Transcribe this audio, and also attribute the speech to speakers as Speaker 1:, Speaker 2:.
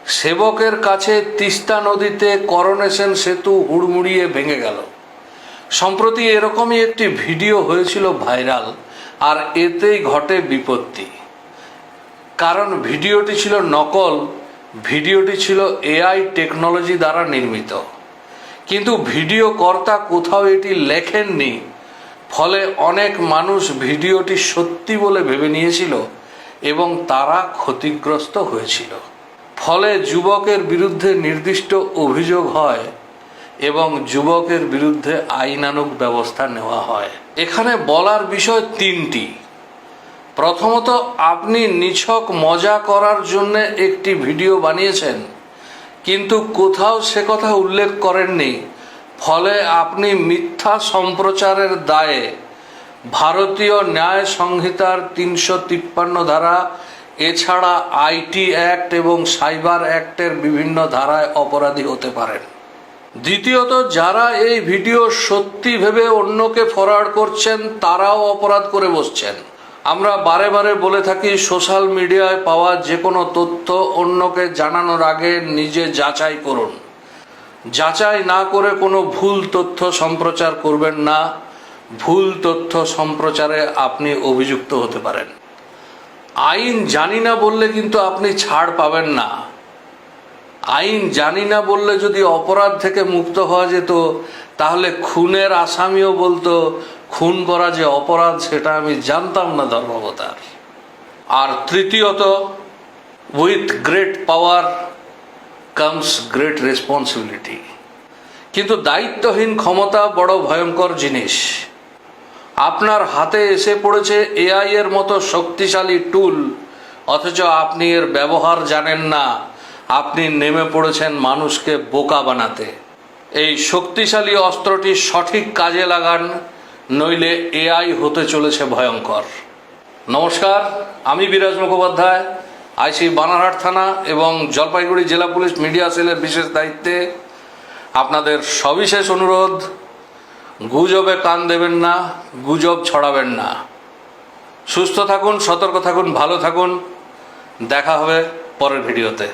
Speaker 1: সেবকের কাছে তিস্তা নদীতে করোনেশন সেতু হুড়মুড়িয়ে ভেঙে গেল। সম্প্রতি এরকমই একটি ভিডিও হয়েছিল ভাইরাল, আর এতেই ঘটে বিপত্তি। কারণ ভিডিওটি ছিল নকল, ভিডিওটি ছিল এআই টেকনোলজি দ্বারা নির্মিত, কিন্তু ভিডিও কর্তা কোথাও এটি লেখেননি। ফলে অনেক মানুষ ভিডিওটি সত্যি বলে ভেবে নিয়েছিল এবং তারা ক্ষতিগ্রস্ত হয়েছিল। ফলে যুবকের বিরুদ্ধে নির্দিষ্ট অভিযোগ হয় এবং যুবকের বিরুদ্ধে আইনানুগ ব্যবস্থা নেওয়া হয়। এখানে বলার বিষয় তিনটি। প্রথমত, আপনি নিছক মজা করার জন্য একটি ভিডিও বানিয়েছেন, কিন্তু কোথাও সে কথা উল্লেখ করেননি। ফলে আপনি মিথ্যা সম্প্রচারের দায়ে ভারতীয় ন্যায় সংহিতার ৩৫৩ ধারা, এছাড়া আইটি অ্যাক্ট এবং সাইবার অ্যাক্টের বিভিন্ন ধারায় অপরাধী হতে পারেন। দ্বিতীয়ত, যারা এই ভিডিও সত্যি ভেবে অন্যকে ফরওয়ার্ড করছেন তারাও অপরাধ করে বসছেন। আমরা বারে বারে বলে থাকি, সোশ্যাল মিডিয়ায় পাওয়া যে কোনো তথ্য অন্যকে জানানোর আগে নিজে যাচাই করুন। যাচাই না করে কোনো ভুল তথ্য সম্প্রচার করবেন না। ভুল তথ্য সম্প্রচারে আপনি অভিযুক্ত হতে পারেন। আইন জানি না বললে কিন্তু আপনি ছাড় পাবেন না। আইন জানি না বললে যদি অপরাধ থেকে মুক্ত হওয়া যেত, তাহলে খুনের আসামিও বলতো খুন করা যে অপরাধ সেটা আমি জানতাম না ধর্মাবতার। আর তৃতীয়ত, with great power comes great responsibility. কিন্তু দায়িত্বহীন ক্ষমতা বড় ভয়ঙ্কর জিনিস। আপনার হাতে এসে পড়েছে এআই এর মতো শক্তিশালী টুল, অথচ আপনি এর ব্যবহার জানেন না। আপনি নেমে পড়েছেন মানুষকে বোকা বানাতে। এই শক্তিশালী অস্ত্রটি সঠিক কাজে লাগান, নইলে এআই হতে চলেছে ভয়ঙ্কর। নমস্কার, আমি বিরাজ মুখোপাধ্যায়, আইসি বানারহাট থানা এবং জলপাইগুড়ি জেলা পুলিশ মিডিয়া সেলের বিশেষ দায়িত্বে। আপনাদের সবিশেষ অনুরোধ, গুজবে কান দেবেন না, গুজব ছড়াবেন না। সুস্থ থাকুন, সতর্ক থাকুন, ভালো থাকুন। দেখা হবে পরের ভিডিওতে।